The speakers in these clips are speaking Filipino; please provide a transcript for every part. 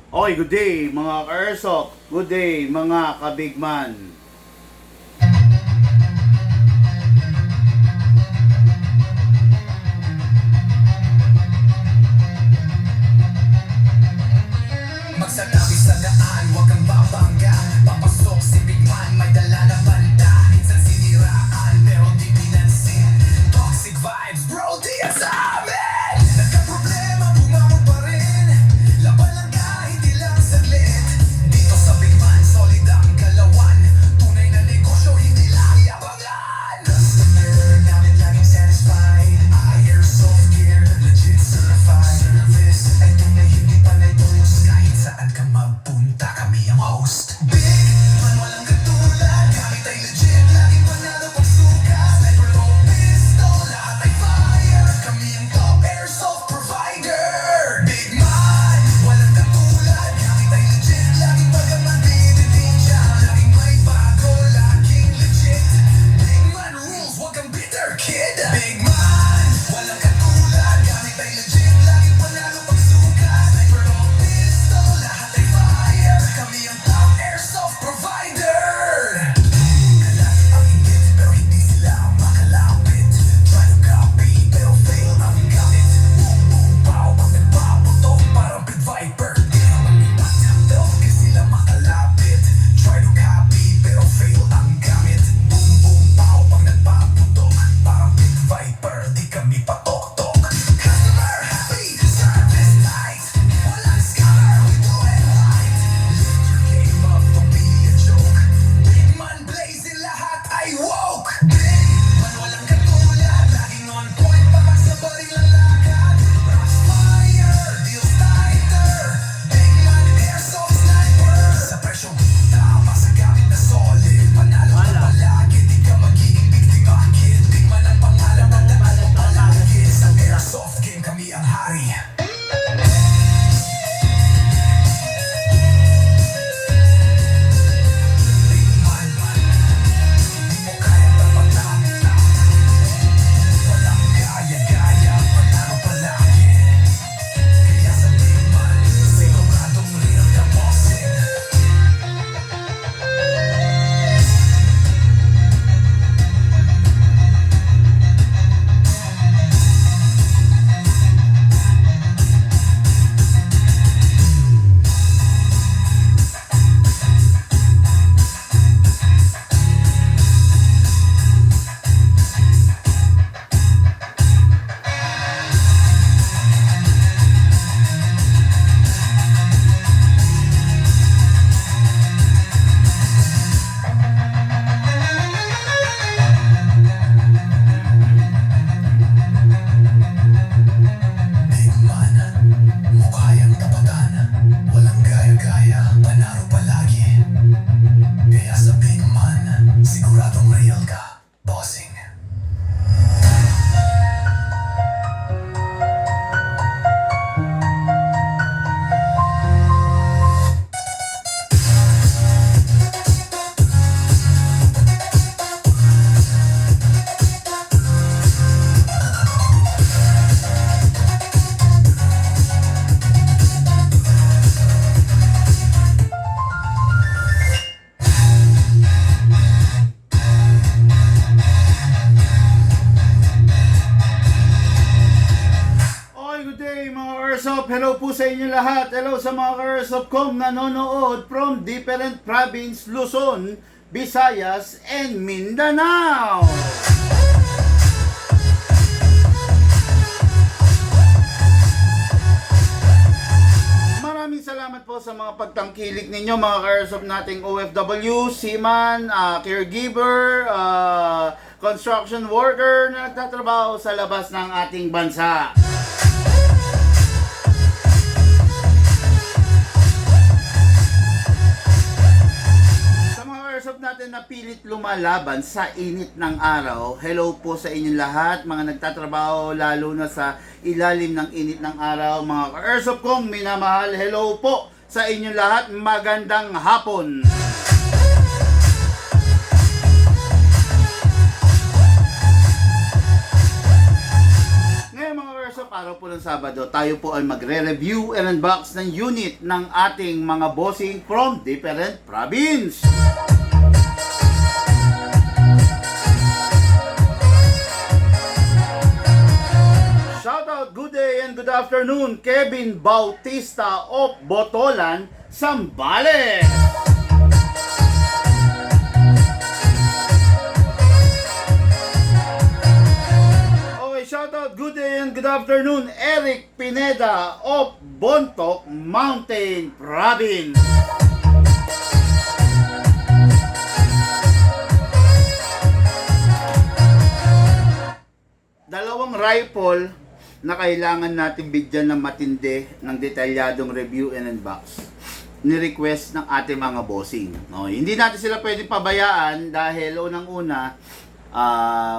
Okay, good day mga ka-Airsoft. Good day mga kabigman. Magsatabi sa daan, huwag kang babangga. Papasok si Big Man, may dala na banda. Minsan siniraan, pero di pinansin. Toxic vibes, bro, di yan sa amin. Nagka-problema, bumangon pa rin. Laban lang kahit ilang saglit. Dito sa Big Man, solid ang galawan. Tunay na negosyo, hindi lang yabangan. Customer namin laging satisfied. Airsoft gear, legit certified. Service ay tunay, hindi panay doyos. Kahit saan ka magpunta, kami ang host. Big Man, walang katulad. Gamit ay legit, laging panalo pagsuka. Sniper o pistol, lahat ay fire. Kami ang top airsoft provider. Big Man, walang katulad. Gamit ay legit, laging pagaman diditin siya. Laging may bago, laging legit. Big Man rules, wag kang bitter, kid. Big Man, walang katulad. Gamit ay legit, laging panalo pagsuka. Sniper o pistol, lahat ay fire. Kami ang top airsoft provider. Kalat ang inggit, pero hindi sila makalapit. Try to copy, pero fail ang gamit. Boom, boom, pow, pag nagpaputok, parang Pit Viper. Di naman lipat, pero di sila makalapit. Try to copy, pero fail ang gamit. Boom, boom, pow, pag nagpaputok, parang Pit Viper. Di kami patok-tok. Customer happy, service tight. Walang scammer, we do it right. Lift your game up, don't be a joke. Big Man blazing, lahat ay woke. Big Man, walang katulad. Laging on point, papas na baril ang lakad. Rocks fire, deals tighter. Big Man, airsoft sniper. Sa presyong tama, sa gamit na solid. Panalo ka palagi, di ka magiging biktima, kid. Big Man ang pangalan, tandaan mo palagi. Sa airsoft game, kami ang hari. Big Man, di mo kaya tapatan. Walang gaya-gaya, panalo palagi. Kaya sa Big Man, siguradong real ka bossing. Big Man, mukha yang tapatan. Walang gaya-gaya, panalo palagi. Kaya sa Big Man, siguradong real ka, bossing. Okay, good day mga ka-Airsoft. Hello po sa inyo lahat. Hello sa mga ka-Airsoft kong nanonood from different province, Luzon, Visayas, and Mindanao. Maraming salamat po sa mga pagtangkilik ninyo mga ka-Airsoft nating OFW, seaman, caregiver, construction worker na nagtatrabaho sa labas ng ating bansa. Sa mga ka-Airsoft natin na pilit lumalaban sa init ng araw, hello po sa inyong lahat, mga nagtatrabaho lalo na sa ilalim ng init ng araw, mga ka-Airsoft kong minamahal, hello po sa inyong lahat, magandang hapon. Ngayon mga ka-Airsoft, araw po ng Sabado, tayo po ay magre-review and unbox ng unit ng ating mga bossing from different province. Shoutout, good day and good afternoon, Kevin Bautista of Botolan, Zambales. Shoutout, good day and good afternoon, Eric Pineda of Bontoc Mountain Province. Dalawang rifle na kailangan natin bigyan ng matindi ng detalyadong review and unbox ni-request ng ating mga bossing. No, hindi natin sila pwedeng pabayaan dahil unang-una,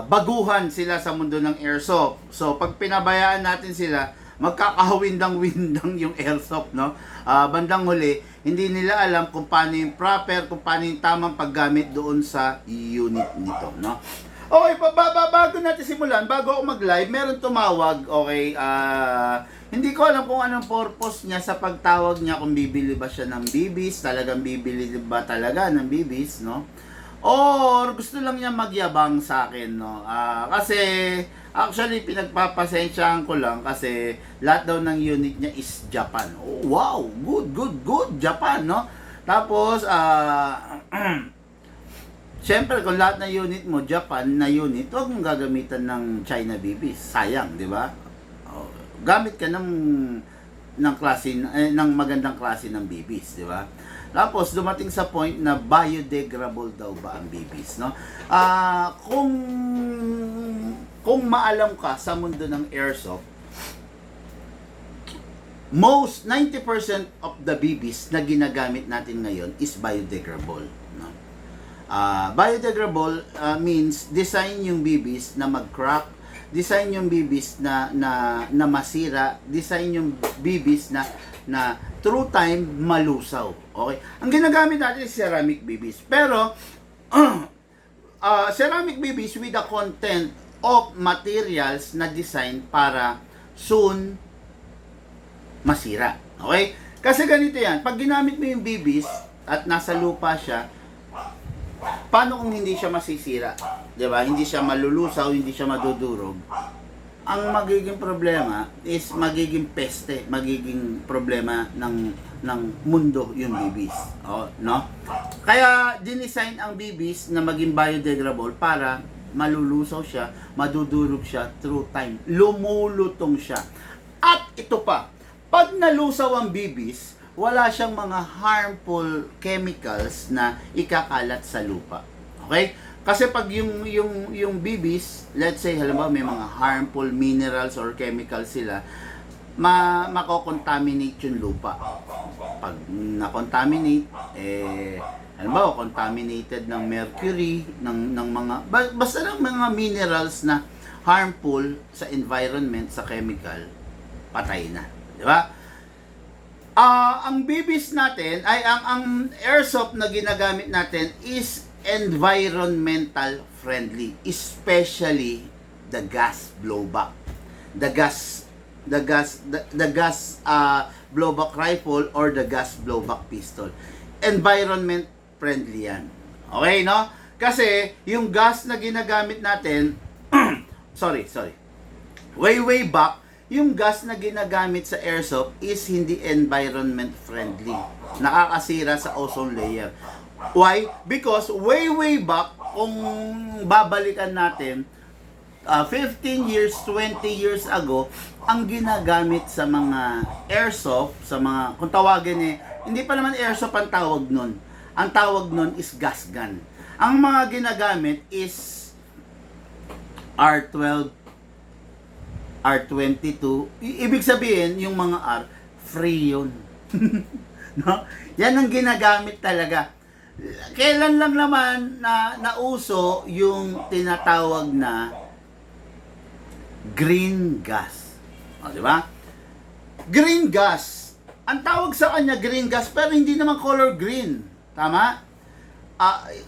baguhan sila sa mundo ng airsoft. So, pag pinabayaan natin sila, magkakahawindang-windang yung airsoft, no? Bandang huli, hindi nila alam kung paano yung proper, kung paano yung tamang paggamit doon sa unit nito, no? Okay, bago natin simulan, bago ako mag-live, meron tumawag, okay, hindi ko alam kung anong purpose niya sa pagtawag niya, kung bibili ba siya ng bibis, talagang bibili ba talaga ng bibis, no? Or gusto lang niya magyabang sa akin, no? Kasi actually pinagpapasensyahan ko lang kasi lahat daw ng unit niya is Japan. Oh, wow, good Japan, no? Tapos siyempre kung lahat ng unit mo Japan na unit, huwag mong gagamitan ng China bibis. Sayang, di ba? Gamit ka ng klase ng magandang klase ng bibis, di ba? Tapos dumating sa point na biodegradable daw ba ang bibis, no? Kung maalam ka sa mundo ng airsoft, most 90% of the bibis na ginagamit natin ngayon is biodegradable, no? Biodegradable means design yung bibis na mag-crack, design yung bibis na masira, design yung bibis na through time malusaw. Okay? Ang ginagamit natin is ceramic bibis. Pero ceramic bibis with the content of materials na design para soon masira. Okay? Kasi ganito yan, pag ginamit mo yung bibis at nasa lupa siya, paano kung hindi siya masisira? 'Di ba? Hindi siya malulusaw, hindi siya madudurog. Ang magiging problema is magiging peste, magiging problema ng mundo yung bibis. Oh, no? Kaya dinesign ang bibis na maging biodegradable para malulusaw siya, madudurog siya through time. Lumulutong siya. At ito pa, pag nalusaw ang bibis, wala siyang mga harmful chemicals na ikakalat sa lupa. Okay? Kasi pag yung bibis, let's say halimbawa may mga harmful minerals or chemicals sila, mako-contaminate yung lupa. Pag na-contaminate, halimbawa contaminated ng mercury, ng mga basta ng mga minerals na harmful sa environment, sa chemical, patay na, di ba? Ang bibis natin ay ang airsoft na ginagamit natin is environmental friendly, especially the gas blowback. The gas blowback rifle or the gas blowback pistol. Environment friendly yan. Okay, no? Kasi yung gas na ginagamit natin sorry. Way back, yung gas na ginagamit sa airsoft is hindi environment friendly. Nakakasira sa ozone layer. Why? Because way back, kung babalikan natin, 15 years, 20 years ago, ang ginagamit sa mga airsoft, sa mga, kung tawagin hindi pa naman airsoft ang tawag nun. Ang tawag nun is gas gun. Ang mga ginagamit is R12, R22, ibig sabihin, yung mga R, free yun. No? Yan ang ginagamit talaga. Kailan lang naman na nauso yung tinatawag na green gas. O, di ba? Green gas. Ang tawag sa kanya green gas, pero hindi naman color green. Tama?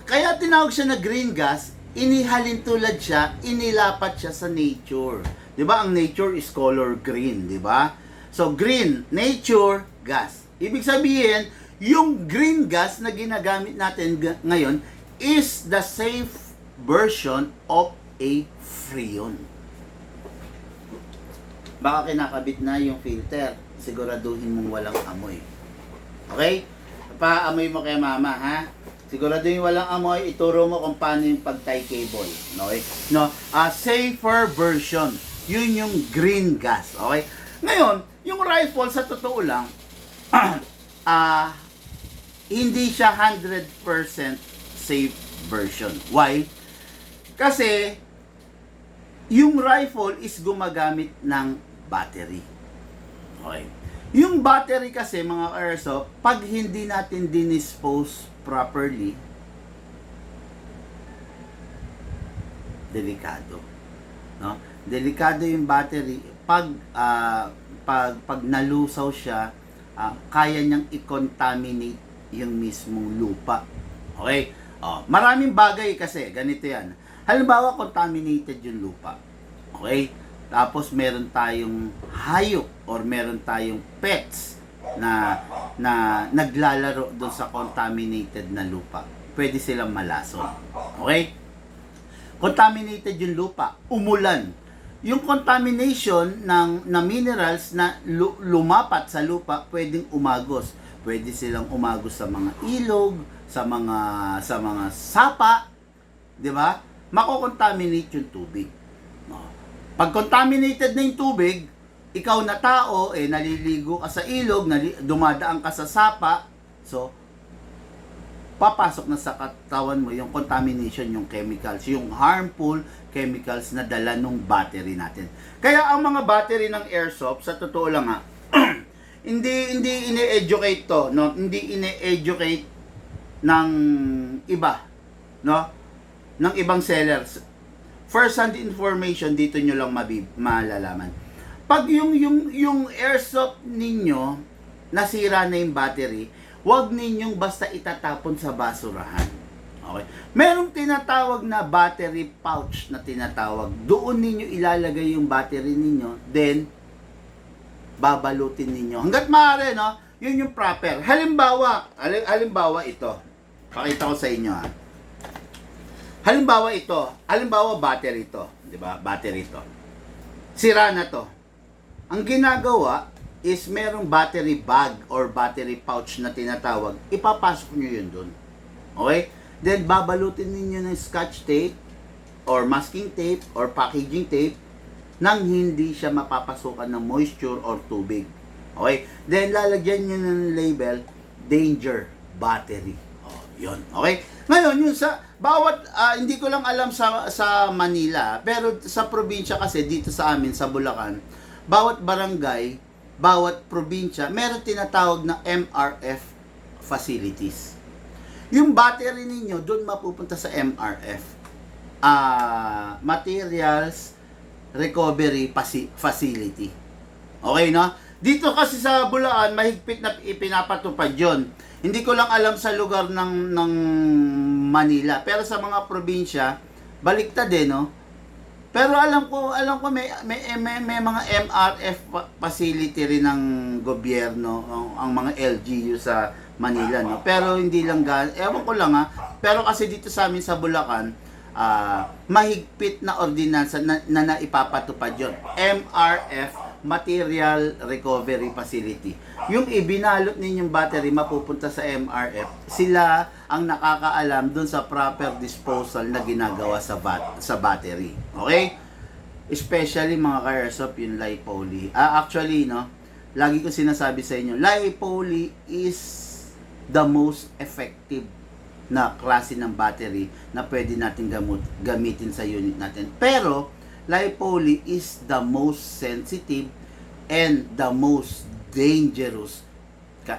Kaya tinawag siya na green gas, inihalin tulad siya, inilapat siya sa nature. 'Di ba? Ang nature is color green, 'di ba? So green, nature, gas. Ibig sabihin, yung green gas na ginagamit natin ngayon is the safe version of a freon. Baka kinakabit na yung filter. Siguraduhin mong walang amoy. Okay? Paamoy mo kay mama, ha? Siguraduhin walang amoy. Ituro mo kung paano yung pag-tie cable. Okay? No? A safer version. Yun yung green gas. Okay? Ngayon, yung rifle, sa totoo lang, hindi siya 100% safe version. Why? Kasi, yung rifle is gumagamit ng battery. Okay. Yung battery kasi, mga airsoft, pag hindi natin dinispose properly, delikado. No? Delikado yung battery. Pag nalusaw siya, kaya niyang i-contaminate yung mismong lupa. Okay? Maraming bagay kasi, ganito yan. Halimbawa, contaminated yung lupa. Okay? Tapos meron tayong hayop or meron tayong pets na naglalaro doon sa contaminated na lupa. Pwede silang malason. Okay? Contaminated yung lupa, umulan. Yung contamination na minerals na lumapat sa lupa, pwedeng umagos. Pwede silang umagos sa mga ilog, sa mga sapa, 'di ba? Mako-contaminate yung tubig. Pag contaminated na yung tubig, ikaw na tao, naliligo ka sa ilog, dumadaan ka sa sapa, so, papasok na sa katawan mo yung contamination, yung chemicals, yung harmful chemicals na dala ng battery natin. Kaya ang mga battery ng airsoft, sa totoo lang hindi ine-educate to, no? Hindi ine-educate ng iba, no? Ng ibang sellers. First-hand information, dito nyo lang malalaman. Pag yung airsoft ninyo, nasira na yung battery, huwag ninyong basta itatapon sa basurahan. Okay? Merong tinatawag na battery pouch na tinatawag. Doon ninyo ilalagay yung battery ninyo, then, babalutin ninyo. Hanggat maaari, no? Yun yung proper. Halimbawa ito. Pakita ko sa inyo, ha. Halimbawa battery ito, 'di ba? Battery ito. Sira na 'to. Ang ginagawa is merong battery bag or battery pouch na tinatawag. Ipapasok niyo 'yun doon. Okay? Then babalutin niyo ng scotch tape or masking tape or packaging tape nang hindi siya mapapasukan ng moisture or tubig. Okay? Then lalagyan niyo ng label danger battery. Oh, 'yun. Okay? Ngayon, yung sa bawat hindi ko lang alam sa Manila, pero sa probinsya kasi dito sa amin sa Bulacan, bawat barangay, bawat probinsya, meron tinatawag na MRF facilities. Yung battery ninyo doon mapupunta sa MRF. Materials Recovery Facility. Okay, no? Dito kasi sa Bulacan, mahigpit na ipinapatupad 'yon. Hindi ko lang alam sa lugar ng Manila, pero sa mga probinsya baliktad no. Pero alam ko may mga MRF facility rin ng gobyerno, ang mga LGU sa Manila, no. Pero hindi lang ewan ko lang pero kasi dito sa amin sa Bulacan, mahigpit na ordinansa na naipapatupad 'yon. MRF, Material Recovery Facility. Yung ibinalot ninyong battery mapupunta sa MRF, sila ang nakakaalam dun sa proper disposal na ginagawa sa battery. Okay? Especially mga ka-airsoft, yung li-poly. Actually, no, lagi ko sinasabi sa inyo, li-poly is the most effective na klase ng battery na pwede natin gamitin sa unit natin. Pero, li-poly is the most sensitive and the most dangerous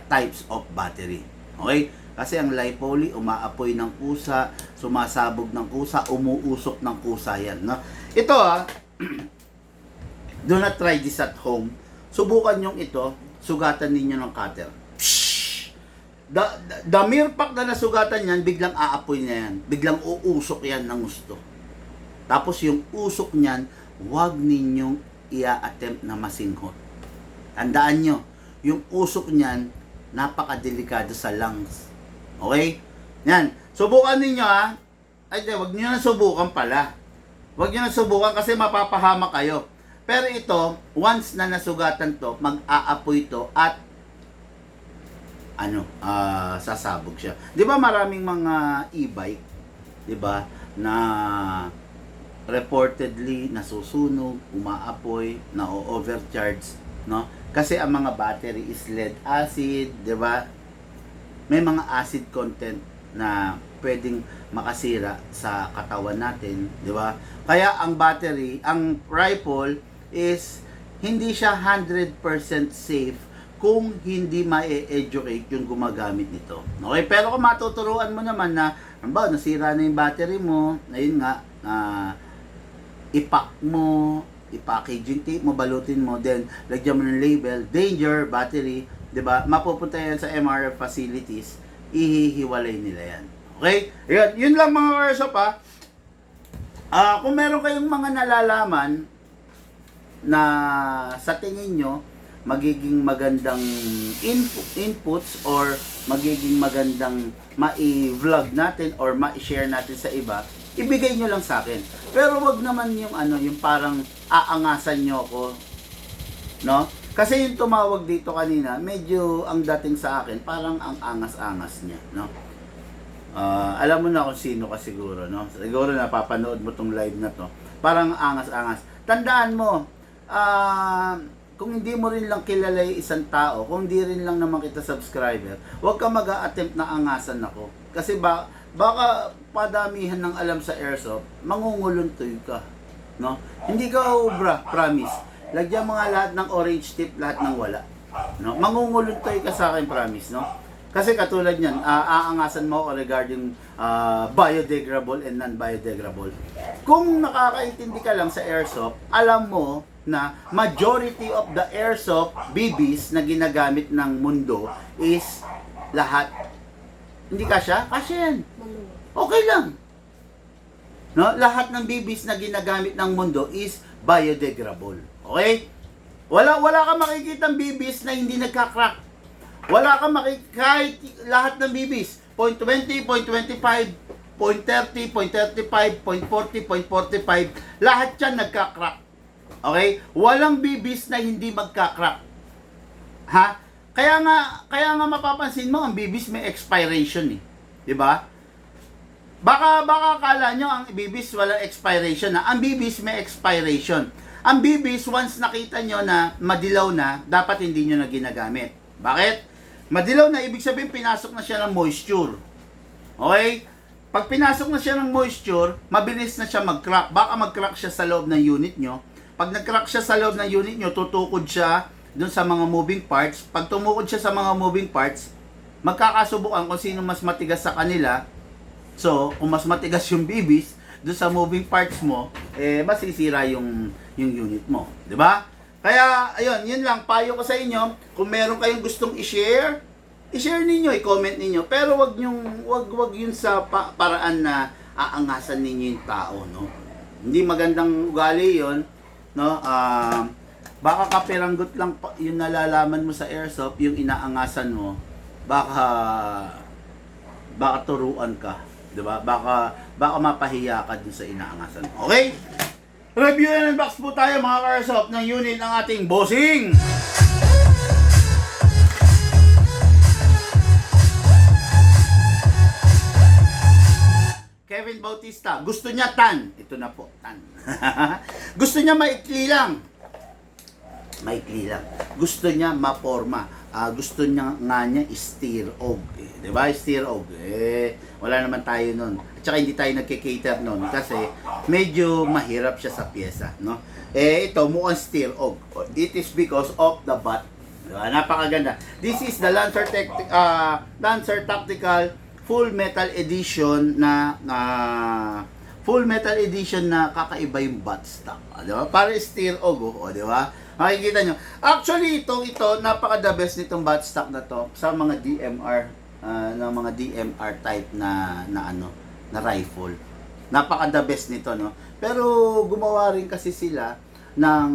types of battery. Okay? Kasi ang li-poly, umaapoy ng kusa, sumasabog ng kusa, umuusok ng kusa yan. No? Ito do not try this at home. Subukan nyo ito, sugatan ninyo ng cutter. The mere fact na nasugatan yan, biglang aapoy na yan. Biglang uusok yan ng gusto. Tapos yung usok niyan, huwag ninyong i-attempt na masinghot. Tandaan nyo, yung usok niyan, napakadelikado sa lungs. Okay? Yan. Subukan ninyo ha. Ay, huwag nyo na subukan pala. Huwag nyo na subukan kasi mapapahamak kayo. Pero ito, once na nasugatan to, mag-aapoy to at sasabog siya. 'Di ba maraming mga e-bike, 'di ba, na reportedly nasusunog, umaapoy, na-overcharge, no? Kasi ang mga battery is lead acid, 'di ba? May mga acid content na pwedeng makasira sa katawan natin, 'di ba? Kaya ang battery, ang rifle is hindi siya 100% safe kung hindi ma-educate yung gumagamit nito. Okay, pero kung matuturuan mo naman na, halimbawa, nasira na yung battery mo, ayun nga, ipack mo, i-packaging tape mo, balutin mo, then lagyan mo ng label, danger, battery, 'di ba? Mapupunta yan sa MRF facilities, ihihiwalay nila yan. Okay? Yun lang mga karsop ha. Kung meron kayong mga nalalaman na sa tingin nyo, magiging magandang inputs or magiging magandang ma-vlog natin or ma-share natin sa iba, ibigay nyo lang sa akin. Pero wag naman yung yung parang aangasan nyo ako, no? Kasi yung tumawag dito kanina, medyo ang dating sa akin, parang ang angas-angas niya, no? Alam mo na kung sino ka siguro, no? Siguro napapanood mo tong live na to. Parang angas-angas. Tandaan mo, kung hindi mo rin lang kilala yung isang tao, kung hindi rin lang naman kita subscriber, huwag ka mag-a-attempt na angasan ako. Kasi baka padamihan ng alam sa airsoft, mangunguluntoy ka. No? Hindi ka ubra, promise. Lagyan mo nga lahat ng orange tip, lahat ng wala. No? Mangunguluntoy ka sa akin, promise. No? Kasi katulad niyan, aangasan mo ako regarding biodegradable and non-biodegradable. Kung nakakaintindi ka lang sa airsoft, alam mo na majority of the airsoft BBs na ginagamit ng mundo is lahat. Hindi kasya? Kasya yan. Okay lang. No? Lahat ng BBs na ginagamit ng mundo is biodegradable. Okay? Wala ka makikitang BBs na hindi nagka-crack. Wala ka kahit lahat ng BBs, 0.20, 0.25, 0.30, 0.35, 0.40, 0.45, lahat yan nagka-crack. Okay? Walang BBs na hindi magka-crack. Ha? Kaya nga mapapansin mo, ang BBs may expiration eh. 'Di ba? Baka akala nyo ang BBs walang expiration na. Ang BBs may expiration. Ang BBs once nakita nyo na madilaw na, dapat hindi nyo na ginagamit. Bakit? Madilaw na, ibig sabihin pinasok na siya ng moisture. Okay? Pag pinasok na siya ng moisture, mabilis na siya mag-crack. Baka mag-crack siya sa loob ng unit nyo. Pag nag-crack siya sa loob ng unit nyo, tutukod siya dun sa mga moving parts. Pag tumukod siya sa mga moving parts, magkakasubukan kung sino mas matigas sa kanila. So, kung mas matigas yung BBs dun sa moving parts mo, masisira yung unit mo. 'Di ba? Kaya, ayun, yun lang, payo ko sa inyo, kung meron kayong gustong i-share ninyo, i-comment ninyo, pero wag yun sa paraan na aangasan ninyo yung tao, no? Hindi magandang ugali yun, no? Baka kapiranggot lang yung nalalaman mo sa airsoft, yung inaangasan mo, baka turuan ka, 'di ba? Baka mapahiya ka dun sa inaangasan mo. Okay? Review and unbox po tayo mga ka-airsoft ng unit ng ating bossing. Kevin Bautista, gusto niya tan. Ito na po, tan. Gusto niya maikli lang. Gusto niya maporma. Gusto niya nga niya steer-og. Diba? Steer-og. Wala naman tayo nun. At saka hindi tayo nagkikater nun kasi medyo mahirap siya sa pyesa. No? Ito, mukhang steer-og. It is because of the butt. Diba? Napakaganda. This is the Lancer Tactical Full Metal Edition na kakaiba yung butt stock. Diba? Para steer-og. Diba? Makikita nyo. Actually, ito, napaka-the best nitong butt stock na to sa mga DMR, ng mga DMR type na rifle. Napaka the best nito, no? Pero gumawa rin kasi sila ng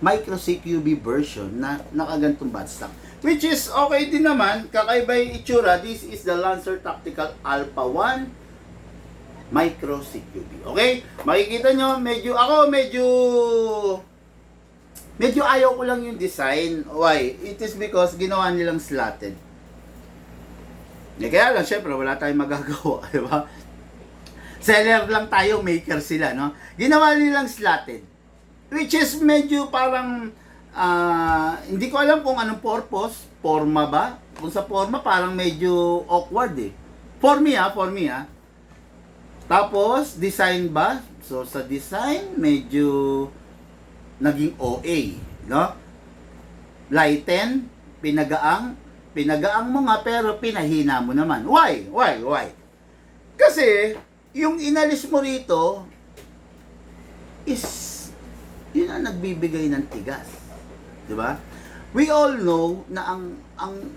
micro CQB version na nakagantong batstock. Which is okay din naman, kakaiba yung itsura. This is the Lancer Tactical Alpha 1 micro CQB. Okay? Makikita nyo, medyo ayaw ko lang yung design. Why? It is because ginawa nilang slotted. Kaya lang, syempre, wala tayong magagawa, di ba? Seller lang tayo, maker sila, no? Ginawa nilang slotted. Which is medyo parang, hindi ko alam kung anong purpose. Forma ba? Kung sa forma, parang medyo awkward eh. For me. Tapos, design ba? So, sa design, medyo naging OA, no? Lighten, pinagaang mo nga pero pinahina mo naman. Why? Kasi, yung inalis mo rito is yun ang nagbibigay ng tigas. 'Di ba? We all know na ang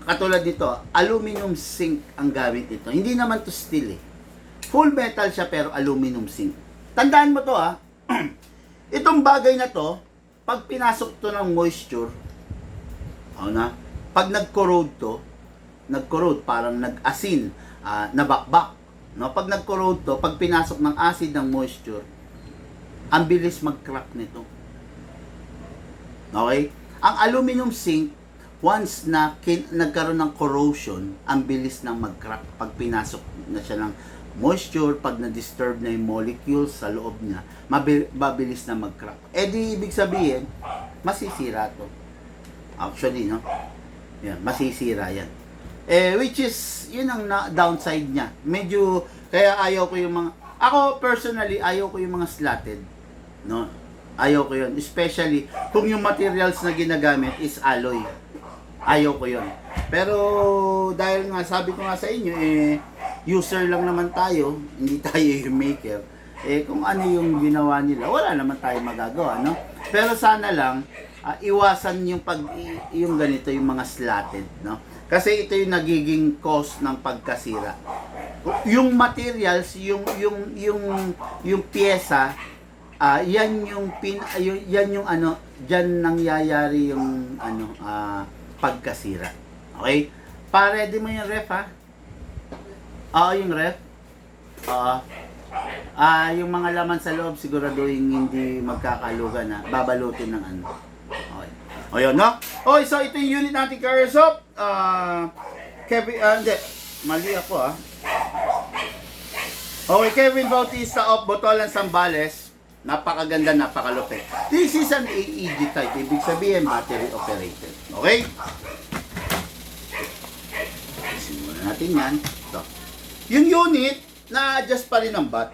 katulad nito, aluminum zinc ang gamit nito. Hindi naman to steel eh. Full metal siya pero aluminum zinc. Tandaan mo to Itong bagay na to, pag pinasok to ng moisture, pag nag-corrode, parang nag-asin, nabakbak. No? Pag nag-corrode to, pag pinasok ng acid ng moisture, ang bilis mag-crack nito. Okay? Ang aluminum zinc, once na nagkaroon ng corrosion, ang bilis nang mag-crack pag pinasok na siya ng moisture, pag na-disturb na yung molecules sa loob niya, mabilis na mag-crack. Di ibig sabihin, masisira to. Actually, no? Yan, masisira yan. Which is, yun ang downside niya. Medyo, kaya ayaw ko yung mga, ako personally, ayaw ko yung mga slotted. No? Ayaw ko yun. Especially, kung yung materials na ginagamit is alloy. Ayaw ko yun. Pero, dahil nga, sabi ko nga sa inyo, user lang naman tayo, hindi tayo yung maker. Kung ano yung ginawa nila, wala naman tayo magagawa, no? Pero sana lang, iwasan yung ganito, yung mga slotted, no? Kasi ito yung nagiging cause ng pagkasira. Yung materials, yung pyesa, yan yung diyan nangyayari yung pagkasira. Okay? Pa-ready mo yung ref, ha? Yung ref. Yung mga laman sa loob siguraduhin hindi magkakalugan, ha? Babalutin ng ano. Okay. O yun, no? Okay, so ito yung unit natin, Careersoft. Kevin, hindi. Mali ako, ha? Okay, Kevin Bautista of Botolan, Zambales. Napakaganda, napakalupit. This is an AEG type. Ibig sabihin, battery operated. Okay? Simulan natin yan. Ito. Yung unit, na-adjust pa rin ang bat.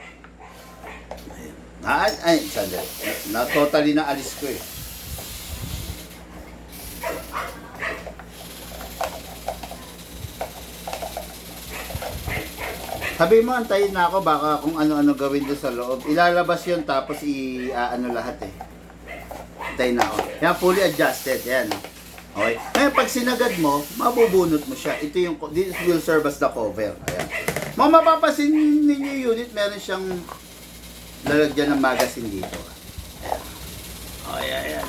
Sandali. Totally na-alis ko eh. Sabi mo, antayin na ako, baka kung ano-ano gawin doon sa loob. Ilalabas yun, tapos lahat eh. Antayin na ako. Yan, fully adjusted. Yan. Okay. Ngayon, pag sinagad mo, mabubunot mo siya. Ito yung, this will serve as the cover. Ayan. Mapapasin ninyo yung unit, meron siyang lalagyan ng magazine dito. Ayan.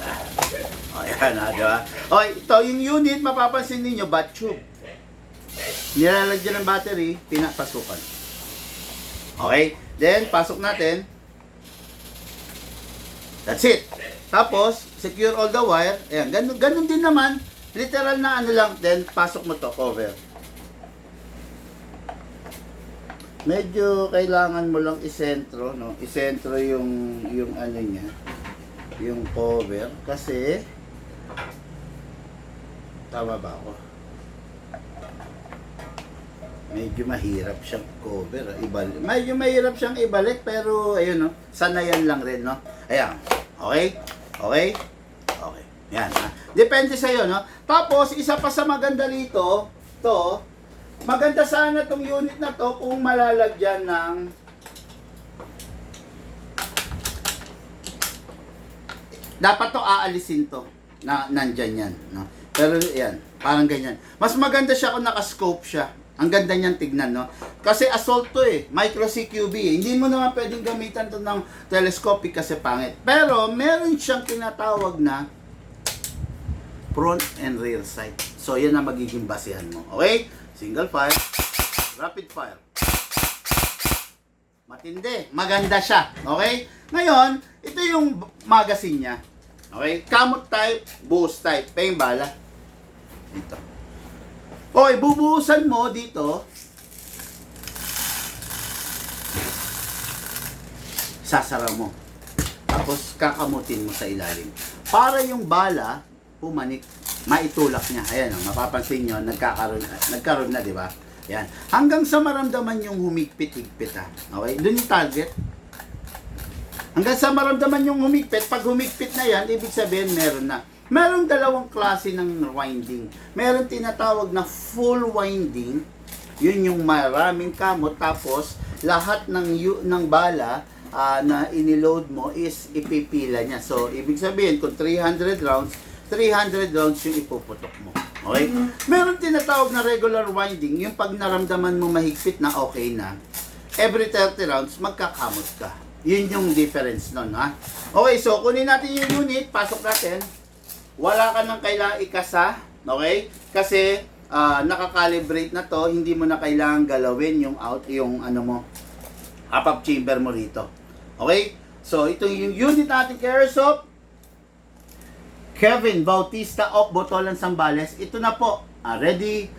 Ayan, diba? Okay, ito, yung unit, mapapansin ninyo, bat tube. Nilalagyan ng battery, pinapasukan. Okay? Then, pasok natin. That's it. Tapos, secure all the wire. Ayan, ganun din naman. Literal na ano lang. Then, pasok mo to, cover. Medyo kailangan mo lang isentro, no? Isentro yung ano niya. Yung cover. Kasi, tama ba ako? Medyo mahirap siyang cover. Medyo mahirap siyang ibalik, pero ayun, no? Sanayan lang rin, no? Ayan. Okay? Yan, ha? Depende sa'yo, no? Tapos, isa pa sa maganda rito, maganda sana tong unit na to kung malalagyan ng dapat to aalisin to na nandyan yan, no? Pero yan, parang ganyan. Mas maganda siya kung naka-scope siya. Ang ganda niyang tignan, no? Kasi assault to eh, micro CQB eh. Hindi mo naman pwedeng gamitan to ng telescopic kasi pangit. Pero meron siyang tinatawag na front and rear sight. So yan ang magiging basehan mo. Okay? Single fire, rapid fire. Matindi, maganda siya. Okay? Ngayon, ito yung magazine niya. Okay? Kamot type, buhos type. Pa yung bala. Dito. Okay, bubuhusan mo dito. Sasara mo. Tapos kakamutin mo sa ilalim. Para yung bala, pumanik, maitulak niya. Ayan, mapapansin nyo, nagkaroon na, di ba? Yan. Hanggang sa maramdaman yung humigpit-higpit, ha. Okay? Doon yung target. Hanggang sa maramdaman yung humigpit, pag humigpit na yan, ibig sabihin meron na. Meron dalawang klase ng winding. Meron tinatawag na full winding. Yun yung maraming kamot. Tapos, lahat ng bala na iniload mo is ipipila niya. So, ibig sabihin, kung 300 rounds yung ipuputok mo. Okay? Meron tinatawag na regular winding. Yung pag naramdaman mo mahigpit na okay na, every 30 rounds, magkakamot ka. Yun yung difference nun, ha? Okay, so kunin natin yung unit, pasok natin. Wala ka nang kailangang ikasa, okay? Kasi nakakalibrate na to, hindi mo na kailangan galawin yung yung ano mo, up chamber mo rito. Okay? So ito yung unit natin kay Airsoft Kevin Bautista of Botolan, Zambales. Ito na po, ready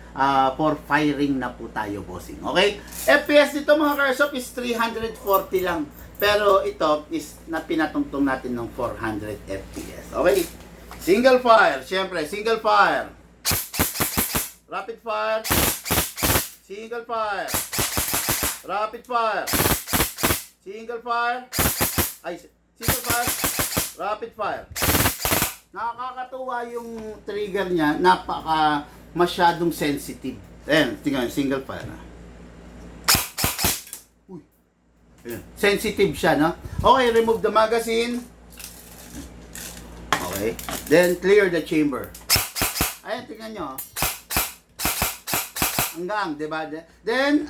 for firing na po tayo, bossing. Okay? FPS nito mga Airsoft is 340 lang. Pero ito is na pinatungtong natin ng 400 FPS. Okay? Single fire, syempre, single fire. Rapid fire. Single fire. Rapid fire. Single fire. Ay, single fire. Rapid fire. Nakakatuwa yung trigger niya, masyadong sensitive. Ayan, tingnan, single fire na. Uy. Ayan, sensitive siya, no? Okay, remove the magazine. Okay. Then, clear the chamber. Ayan, tingnan nyo. Hanggang, diba? Then,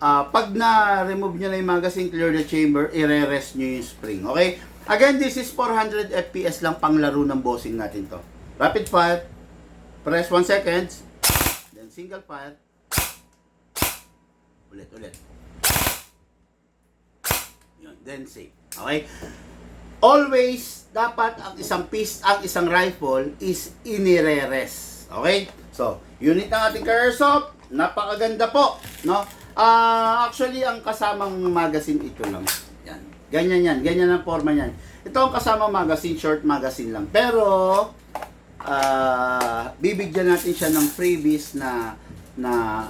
pag na-remove nyo na yung magazine, clear the chamber, i-re-rest nyo yung spring. Okay? Again, this is 400 FPS lang pang laro ng bossing natin to. Rapid fire. Press 1 seconds. Then, single fire. Ulit. Yun. Then, save. Okay? Always, dapat ang isang rifle is inire-rest. Okay? So, unit ng ating Airsoft, napakaganda po, no? Actually, ang kasamang magazine ito lang. Yan. Ganyan ang forma niyan. Ito ang kasamang magazine, short magazine lang. Pero, bibigyan natin siya ng freebies na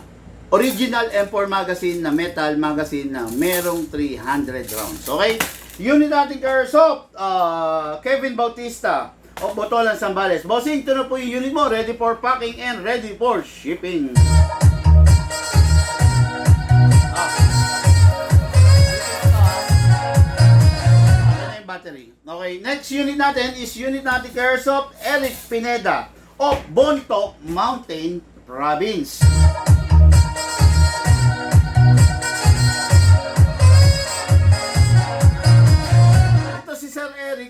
original M4 magazine na metal magazine na merong 300 rounds. Okay? Unit natin Airsoft, Kevin Bautista of Botolan, Zambales. Bossing, ito na po yung unit mo. Ready for packing and ready for shipping. Ano yung battery? Okay, next unit natin is unit natin Airsoft, Eric Pineda of Bontoc Mountain Province.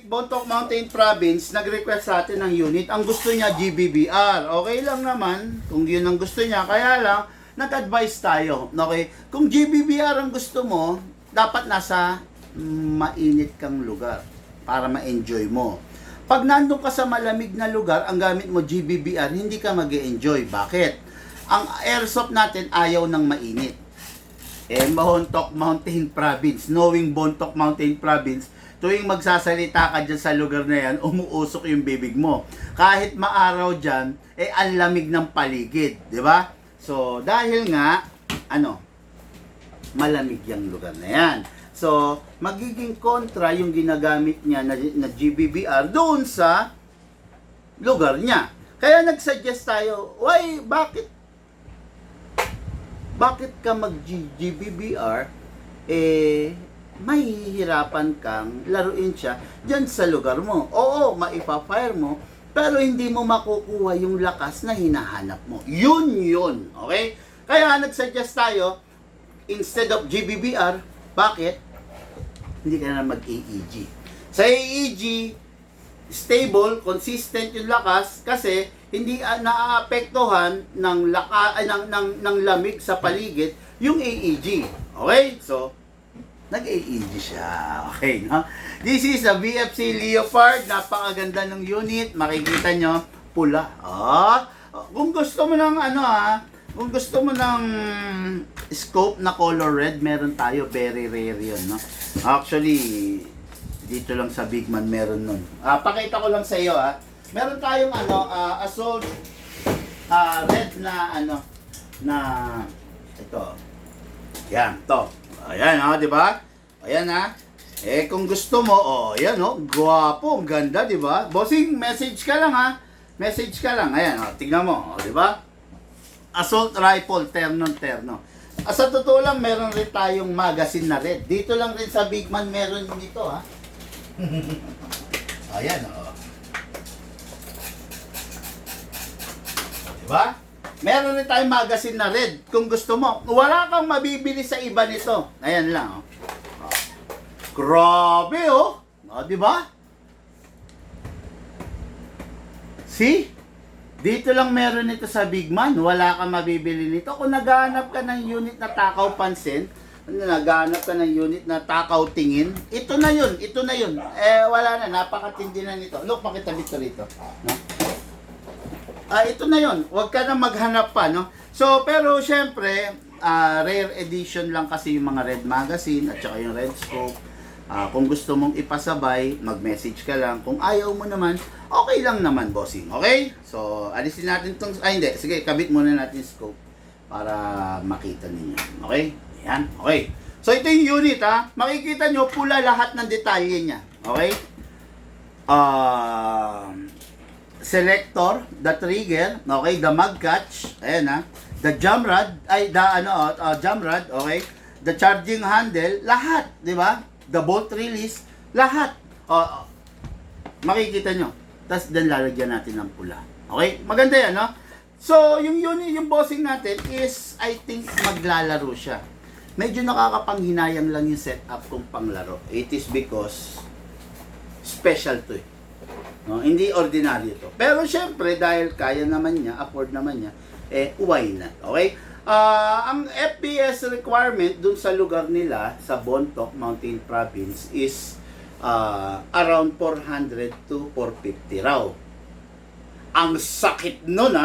Bontoc Mountain Province, nag-request sa atin ng unit. Ang gusto niya, GBBR. Okay lang naman, kung yun ang gusto niya. Kaya lang, nag-advise tayo. Okay? Kung GBBR ang gusto mo, dapat nasa mainit kang lugar para ma-enjoy mo. Pag nandun ka sa malamig na lugar, ang gamit mo GBBR, hindi ka mag-enjoy. Bakit? Ang airsoft natin ayaw ng mainit. Bontoc Mountain Province, knowing Bontoc Mountain Province, tuwing magsasalita ka dyan sa lugar na yan, umuusok yung bibig mo. Kahit maaraw dyan, ang lamig ng paligid. Di ba? So, dahil nga, malamig yung lugar na yan. So, magiging kontra yung ginagamit niya na GBBR doon sa lugar niya. Kaya nagsuggest tayo, bakit ka mag-GBBR, mahihirapan kang laruin siya dyan sa lugar mo. Oo, maipa-fire mo, pero hindi mo makukuha yung lakas na hinahanap mo. Yun. Okay? Kaya nag-suggest tayo, instead of GBBR, bakit? Hindi ka na mag-AEG. Sa AEG, stable, consistent yung lakas kasi hindi naaapektuhan ng lamig sa paligid yung AEG. Okay? So, nag-AEG siya. Okay, no? This is a VFC Leopard. Napakaganda ng unit. Makikita nyo, pula. Kung gusto mo ng kung gusto mo ng scope na color red, meron tayo. Very rare yun, no? Actually, dito lang sa Bigman meron nun. Pakita ko lang sa iyo, meron tayong assault red na ito. Yan, to. Ayan, di ba? Ayan, kung gusto mo, ayan, gwapo, ang ganda, di ba? Bossing, message ka lang, Message ka lang. Ayan, tingnan mo, di ba? Assault rifle, terno. Sa totoo lang, meron rin tayong magazine na red. Dito lang rin sa Bigman meron dito, Ayan, Diba? Meron rin tayong magazine na red. Kung gusto mo, wala kang mabibili sa iba nito. Ayan lang, Grabe, diba? See? Dito lang meron nito sa Bigman. Wala kang mabibili nito. Kung naghahanap ka ng unit na takaw pansin, naghahanap ka ng unit na takaw tingin, ito na yun. Wala na. Napakatindi na nito. Look, pakitabit ko rito. No? Ito na yun. Huwag ka na maghanap pa, no? So, pero syempre, rare edition lang kasi yung mga red magazine at saka yung red scope. Kung gusto mong ipasabay, mag-message ka lang. Kung ayaw mo naman, okay lang naman, bossing. Okay? So, alisin natin itong... hindi. Sige, kabit muna natin scope para makita ninyo. Okay? Ayan. Okay. So, ito yung unit, Makikita nyo, pula lahat ng detalye niya. Okay? Selector, the trigger, okay, the mag catch, ayan the jam rod, jam rod, okay, the charging handle, lahat, di ba? The bolt release, lahat. Makikita nyo. Tapos then lalagyan natin ng pula. Okay? Maganda yan, no? So, yung unit, yung bossing natin is, I think, maglalaro siya. Medyo nakakapanghinayang lang yung setup kung panglaro. It is because special to No, hindi ordinary to. Pero syempre, dahil kaya naman niya, afford naman niya, why not? Okay? Ang FPS requirement dun sa lugar nila, sa Bontoc Mountain Province, is around 400 to 450 raw. Ang sakit nun,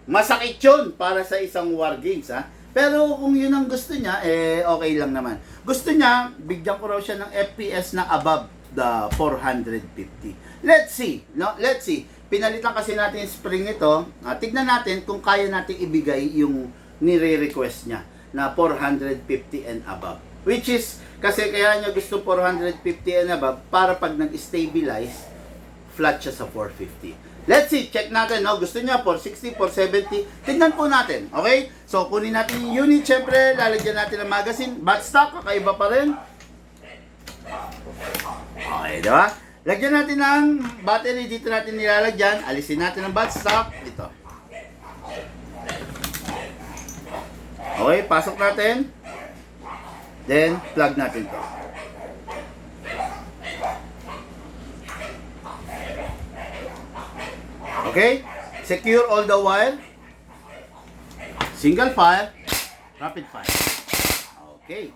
Masakit yun para sa isang war games, Pero kung yun ang gusto niya, okay lang naman. Gusto niya, bigyan ko raw siya ng FPS na above the 450. Let's see, no? Let's see. Pinalitan kasi natin yung spring ito. Tignan natin kung kaya natin ibigay yung nire-request niya na 450 and above. Which is, kasi kaya niya gusto 450 and above para pag nag-stabilize, flat siya sa 450. Let's see, check natin, no? Gusto niya 460, 470. Tignan po natin, okay? So, kunin natin yung unit, syempre, lalagyan natin ng magazine. Backstock, kakaiba pa rin. Okay, diba? Lagyan natin ng battery, dito natin nilalagyan. Alisin natin ang backstock. Dito. Okay, pasok natin. Then, plug natin to. Okay? Secure all the wire. Single fire. Rapid fire. Okay.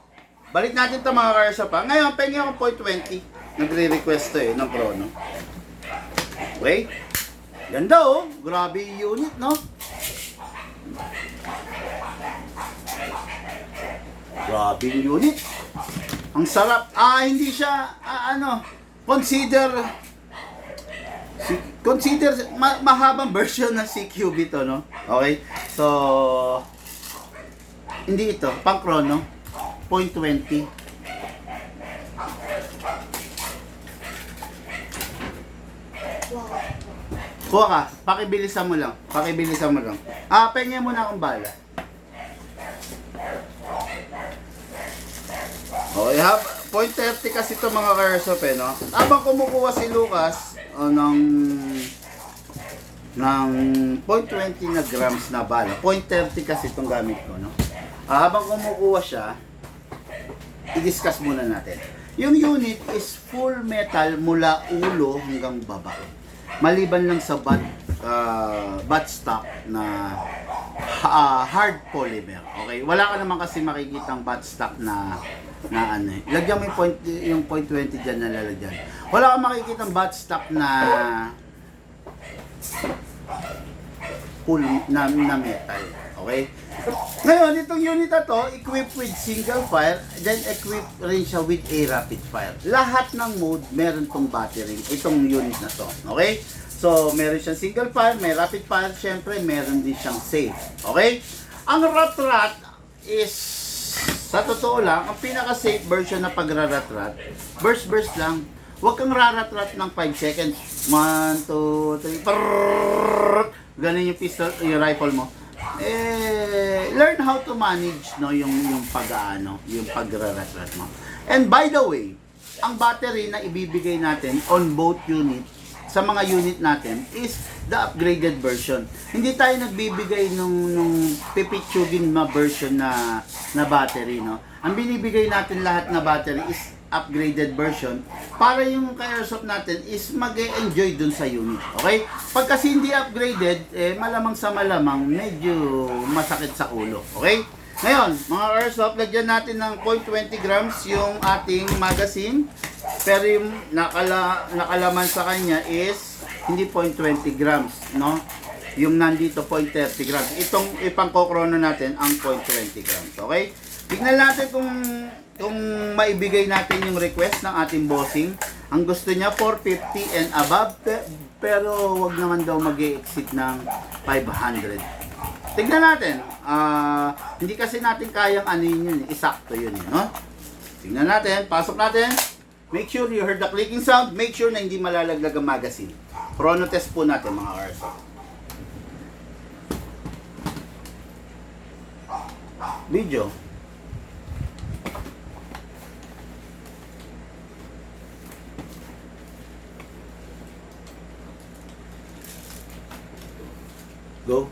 Balik natin ito mga karsa pa. Ngayon, pengi ako 0.20. Nagre-request to ng Chrono. Okay. Ganda Grabe yung unit, no? Grabe yung unit. Ang sarap. Hindi siya, consider mahabang version ng CQB to, no? Okay? So, hindi ito. Pang Chrono. 0.20. Kuha ka. Pakibilisan mo lang. Pengen mo na akong bala. Okay, 0.30 kasi ito mga karsop, no? Habang kumukuha si Lucas ng ng 0.20 na grams na bala. 0.30 kasi itong gamit ko, no? Habang kumukuha siya, i-discuss muna natin. Yung unit is full metal mula ulo hanggang baba. Maliban lang sa buttstock na hard polymer. Okay? Wala ka naman kasi makikitang buttstock na ano eh. Lagyan mo yung 0.20 dyan na lalagyan. Wala kang makikitang buttstock na full na metal. Okay? Ngayon, itong unit na to, equipped with single fire, then equipped rin siya with a rapid fire. Lahat ng mode, meron tong battery, itong unit na to. Okay? So, meron siyang single fire, may rapid fire, syempre, meron din siyang safe. Okay? Ang rat-rat is, sa totoo lang, ang pinaka-safe version na pag-rat-rat, burst lang. Huwag kang rarat-rat ng 5 seconds. 1, 2, 3, prrrr, ganun yung pistol, yung rifle mo. Learn how to manage, no, yung pag-aano, yung pag-rarat-rat mo. And by the way, ang battery na ibibigay natin on both unit, sa mga unit natin, is the upgraded version. Hindi tayo nagbibigay nung pipitsugin na version na battery, no. Ang binibigay natin lahat na battery is upgraded version para yung ka-airsoft natin is mag-e-enjoy dun sa unit. Okay? Pag kasi hindi upgraded, malamang sa malamang medyo masakit sa ulo. Okay? Ngayon, mga airsoft, lagyan natin ng 0.20 grams yung ating magazine. Pero yung nakalaman sa kanya is hindi 0.20 grams, no? Yung nandito 0.30 grams. Itong ipangkokrono natin ang 0.20 grams. Okay? Tignan natin kung maibigay natin yung request ng ating bossing. Ang gusto niya 450 and above, pero wag naman daw mag-exceed ng 500. Tignan natin. Hindi kasi natin kayang ano yun, isakto yun, no? Tignan natin, pasok natin. Make sure you heard the clicking sound. Make sure na hindi malalaglag ang magazine. Chrono test po natin, mga airsoft. Video. Go.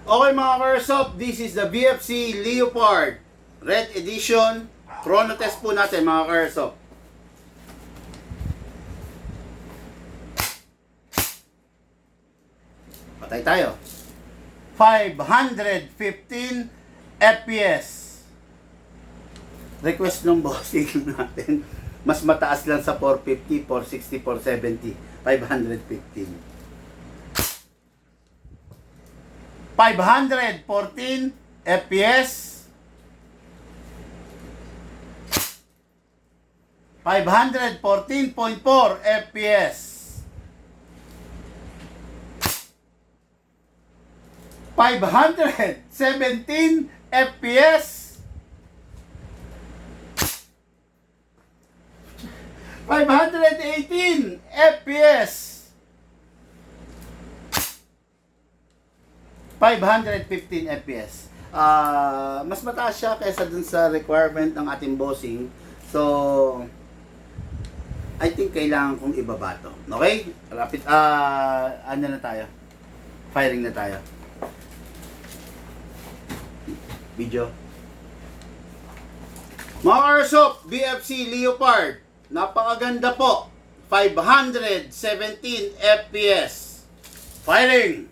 Okay mga airsoft, this is the BFC Leopard Red Edition. Chrono test po natin mga airsoft. Patay tayo. 515 FPS. Request ng bossing natin. Mas mataas lang sa 450, 460, 470. 515. 514 FPS. 514.4 FPS. 517 FPS. 518 FPS. 515 FPS. Mas mataas siya kaysa dun sa requirement ng ating bossing. So, I think kailangan kong ibaba to. Okay? Rapid, ano na tayo? Firing na tayo. Video. Mga airsoft, BFC Leopard. Napakaganda po. 517 FPS. Firing!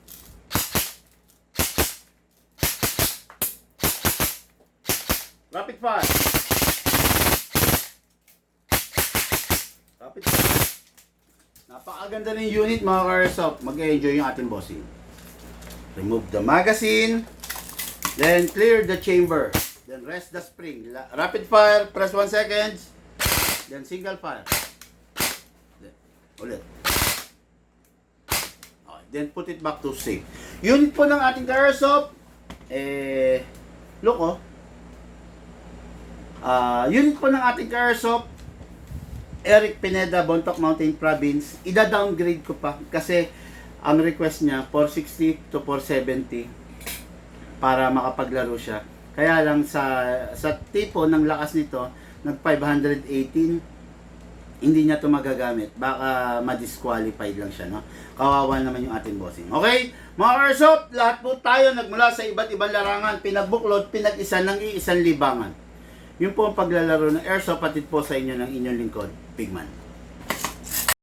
Rapid fire. Rapid fire. Napakaganda ng unit mga airsoft. Mag-enjoy yung ating bossing. Remove the magazine. Then clear the chamber. Then rest the spring. Rapid fire. Press 1 second. Then single fire. Then, ulit. Okay, then put it back to safe. Unit po ng ating airsoft. Look oh. Unit po ng ating airsoft, Eric Pineda, Bontoc Mountain Province. Ida-downgrade ko pa kasi ang request niya 460 to 470 para makapaglaro siya. Kaya lang sa tipo ng lakas nito, nag 518 hindi niya ito magagamit. Baka ma-disqualified lang siya, no? Kawawa naman yung ating bossing. Okay? Mga airsoft, lahat po tayo nagmula sa iba't ibang larangan, pinagbuklod, pinag-isa ng iisang libangan. Yun po ang paglalaro ng airsoft, patid po sa inyo ng inyong lingkod, Pigman.